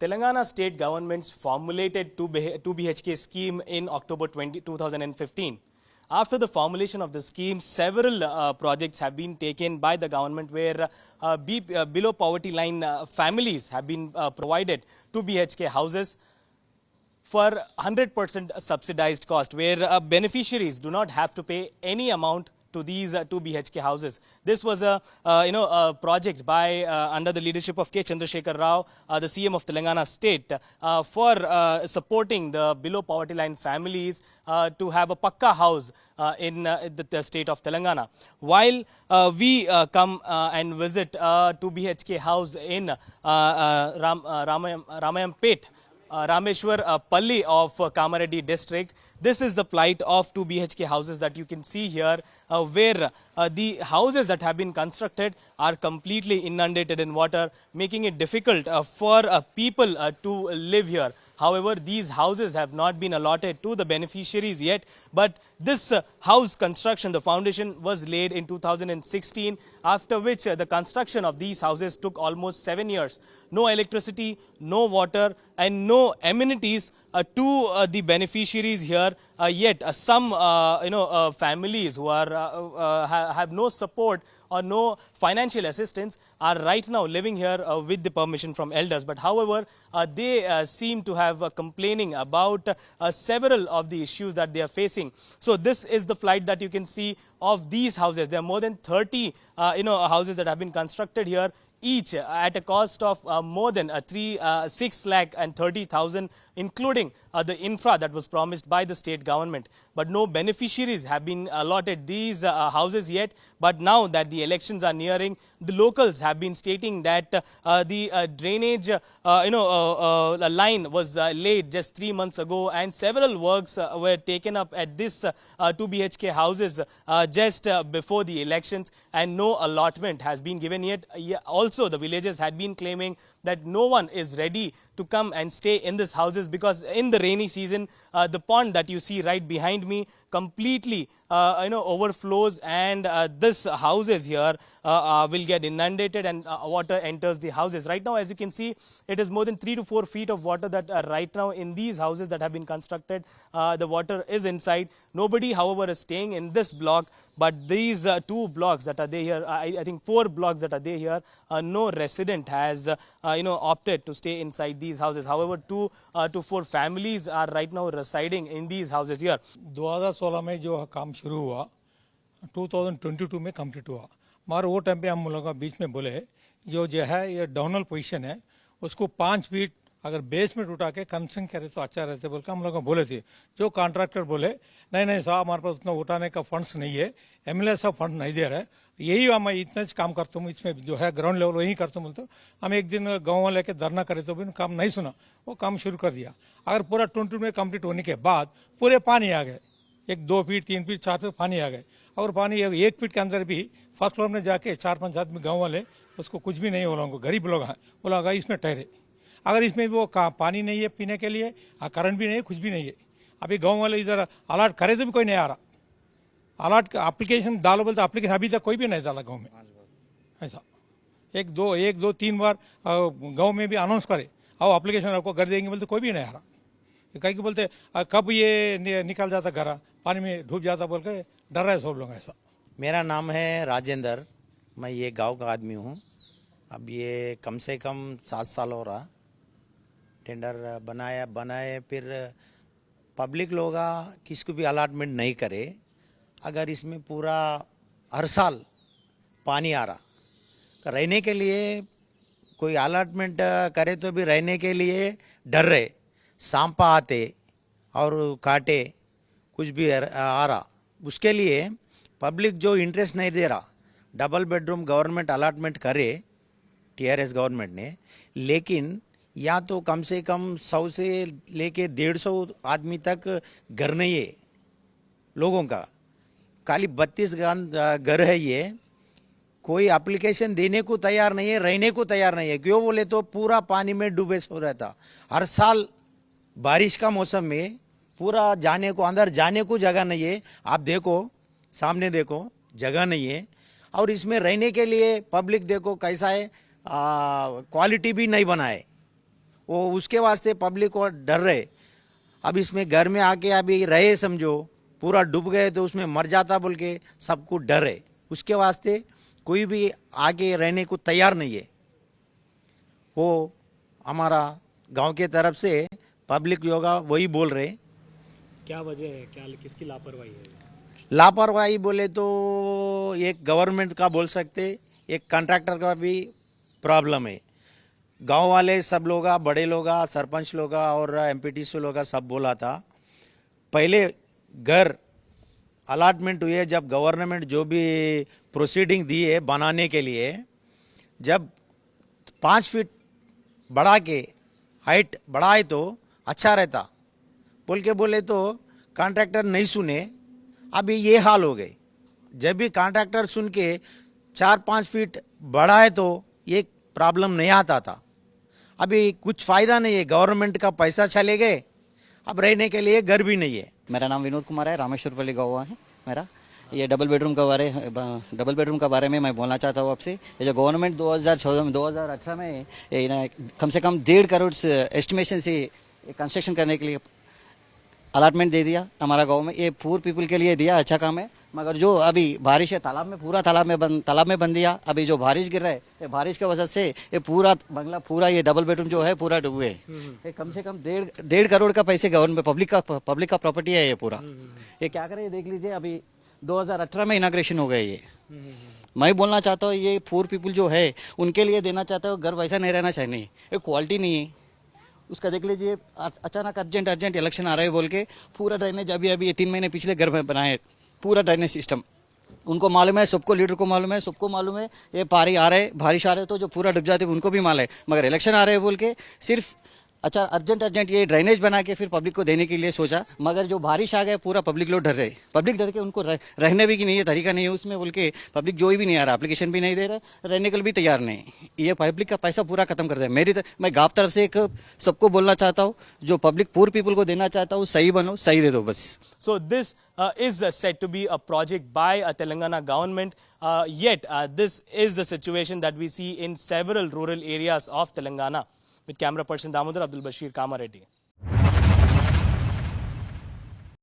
Telangana state government's formulated 2 BHK scheme in October 2015. After the formulation of the scheme, several projects have been taken by the government where below poverty line families have been provided 2 BHK houses for 100% subsidized cost, where beneficiaries do not have to pay any amount to these 2 BHK houses. This was a project by under the leadership of K. Chandrasekhar Rao, the CM of Telangana state, for supporting the below poverty line families to have a pakka house in the state of Telangana. While we come and visit a 2 BHK house in Ramayampet, Rameshwar Palli of Kamareddy district. This is the plight of 2 BHK houses that you can see here, where the houses that have been constructed are completely inundated in water, making it difficult for people to live here. However, these houses have not been allotted to the beneficiaries yet, but this house construction, the foundation was laid in 2016, after which the construction of these houses took almost 7 years. No electricity, no water, and no amenities to the beneficiaries here yet. Some families who are have no support or no financial assistance are right now living here with the permission from elders. But however, they seem to have complaining about several of the issues that they are facing. So this is the plight that you can see of these houses. There are more than 30 houses that have been constructed here, each at a cost of more than 6 lakh and 30,000, including the infra that was promised by the state government. But no beneficiaries have been allotted these houses yet. But now that the elections are nearing, the locals have been stating that the drainage line was laid just 3 months ago, and several works were taken up at this 2 BHK houses just before the elections, and no allotment has been given yet. Also, the villagers had been claiming that no one is ready to come and stay in these houses, because in the rainy season, the pond that you see right behind me completely overflows, and this houses here will get inundated, and water enters the houses. Right now, as you can see, it is more than 3 to 4 feet of water that right now in these houses that have been constructed. The water is inside. Nobody, however, is staying in this block, but these 2 blocks that are there here, I think 4 blocks that are there here, no resident has opted to stay inside these houses. However, 2 to 4 families are right now residing in these houses here. 2016 में जो काम शुरू हुआ 2022 में complete हुआ. मगर वो time पे हम लोग बीच में बोले जो है ये डाउनल पोजीशन है, उसको 5 फीट अगर बेसमेंट उठा के कंस्ट्रक्शन करे तो अच्छा रहते बोल के हम लोग बोले थे. जो कॉन्ट्रैक्टर बोले नहीं साहब हमारे पास उतना उठाने का फंड्स नहीं है, एमएलए साहब फंड नहीं दे रहे, यही हम इतना काम करता हूँ, इसमें जो है ग्राउंड लेवल वही करता हूँ. बोलते हम एक दिन गाँव में लेके धरना करे तो भी काम नहीं सुना, वो काम शुरू कर दिया. अगर पूरा 22 में कम्प्लीट होने के बाद पूरे पानी आ गए, 1 2 फीट 3 फीट 4 फीट पानी आ गए, और पानी 1 फीट के अंदर भी फर्स्ट फ्लोर में जाके 4-5 आदमी गाँव वाले उसको कुछ भी नहीं, वो लोगों को गरीब लोग हैं, वो लोग इसमें ठहरे. अगर इसमें भी वो पानी नहीं है पीने के लिए, करंट भी नहीं है, कुछ भी नहीं है. अभी गाँव वाले इधर अलर्ट करे तो भी कोई नहीं आ रहा. अलर्ट एप्लीकेशन डालो बोलते एप्लीकेशन अभी तक कोई भी नहीं डाला गाँव में. ऐसा 1 2 3 बार गाँव में भी अनाउंस करे आओ एप्लीकेशन आपको कर देंगे बोलते कोई भी नहीं आ रहा. कहीं को बोलते कब ये निकल जाता घर पानी में डूब जाता बोल के डर रहे सब लोग. ऐसा. मेरा नाम है राजेंद्र, मैं ये गांव का आदमी हूँ. अब ये कम से कम 7 साल हो रहा. टेंडर बनाए फिर पब्लिक लोग किसको भी अलॉटमेंट नहीं करे. अगर इसमें पूरा हर साल पानी आ रहा, रहने के लिए कोई अलॉटमेंट करे तो भी रहने के लिए डर रहे. सांपा आते और काटे, कुछ भी आ रहा. उसके लिए पब्लिक जो इंटरेस्ट नहीं दे रहा. डबल बेडरूम गवर्नमेंट अलॉटमेंट करे टीआरएस गवर्नमेंट ने, लेकिन या तो कम से कम 100 से लेके 150 आदमी तक घर नहीं है लोगों का. खाली 32 घर है. ये कोई एप्लीकेशन देने को तैयार नहीं है, रहने को तैयार नहीं है. क्यों बोले तो पूरा पानी में डूबे सो रहता. हर साल बारिश का मौसम में पूरा जाने को, अंदर जाने को जगह नहीं है. आप देखो सामने देखो, जगह नहीं है. और इसमें रहने के लिए पब्लिक देखो कैसा है, क्वालिटी भी नहीं बनाए. वो उसके वास्ते पब्लिक को डर रहे। अब इसमें घर में आके अभी रहे समझो पूरा डूब गए तो उसमें मर जाता बोल के सबको डर है। उसके वास्ते कोई भी आगे रहने को तैयार नहीं है। वो हमारा गांव के तरफ से पब्लिक योगा वही बोल रहे। क्या वजह है, क्या किसकी लापरवाही है? लापरवाही बोले तो एक गवर्नमेंट का बोल सकते, एक कॉन्ट्रैक्टर का भी प्रॉब्लम है। गांव वाले सब लोग, बड़े लोग, सरपंच लोग और एमपीटीसी लोग सब बोला था पहले घर अलाटमेंट हुए जब गवर्नमेंट जो भी प्रोसीडिंग दी है बनाने के लिए, जब 5 फीट बढ़ा के हाइट बढ़ाए तो अच्छा रहता बोले तो कॉन्ट्रैक्टर नहीं सुने। अभी ये हाल हो गए। जब भी कॉन्ट्रैक्टर सुन के 4-5 फीट बढ़ाए तो ये प्रॉब्लम नहीं आता था। अभी कुछ फ़ायदा नहीं है, गवर्नमेंट का पैसा चले गए, अब रहने के लिए घर भी नहीं है। मेरा नाम विनोद कुमार है, रामेश्वरपल्ली गाँव है मेरा। ये डबल बेडरूम का बारे में मैं बोलना चाहता हूँ आपसे। ये जो गवर्नमेंट 2018 में ये ना कम से कम 1.5 करोड़ एस्टिमेशन से कंस्ट्रक्शन करने के लिए अलाटमेंट दे दिया हमारा गांव में। ये पुअर पीपल के लिए दिया, अच्छा काम है। मगर जो अभी बारिश है तालाब में बन दिया। अभी जो बारिश गिर रहा है, ये बारिश की वजह से ये पूरा बंगला, पूरा ये डबल बेडरूम जो है पूरा डूबे। ये कम से कम 1.5 करोड़ का पैसे गवर्नमेंट पब्लिक का प्रॉपर्टी है ये पूरा। ये क्या करे देख लीजिए। अभी 2018 में इनाग्रेशन हो गए ये। मैं बोलना चाहता हूँ ये पुअर पीपल जो है उनके लिए देना चाहता हूँ। घर वैसा नहीं रहना चाहिए, ये क्वालिटी नहीं है उसका। देख लीजिए अचानक अर्जेंट इलेक्शन आ रहे हैं बोल के पूरा ड्रेनेज अभी ये 3 महीने पिछले घर में बनाए, पूरा ड्रेनेज सिस्टम उनको मालूम है, सबको लीडर को मालूम है, सबको मालूम है। ये पारी आ रहे, बारिश आ रहे तो जो पूरा डूब जाते उनको भी मालूम है। मगर इलेक्शन आ रहे हैं बोल के सिर्फ अच्छा अर्जेंट ये ड्रेनेज बना के फिर पब्लिक को देने के लिए सोचा। मगर जो बारिश आ गया पूरा पब्लिक लोग डर रहे, पब्लिक डर के उनको रहने भी की नहीं है, तरीका नहीं है उसमें बोल के पब्लिक जो भी नहीं आ रहा, एप्लीकेशन भी नहीं दे रहा, रहने के लिए भी तैयार नहीं। ये पब्लिक का पैसा पूरा खत्म कर दे। मैं गाँव तरफ से एक सबको बोलना चाहता हूँ, जो पब्लिक पुअर पीपल को देना चाहता हूँ सही बनो, सही दे दो बस। So this is said to be a project by a Telangana government. Yet this is the situation that we see in several rural areas of Telangana. With camera person Damodar, Abdul Bashir, Kamareddy.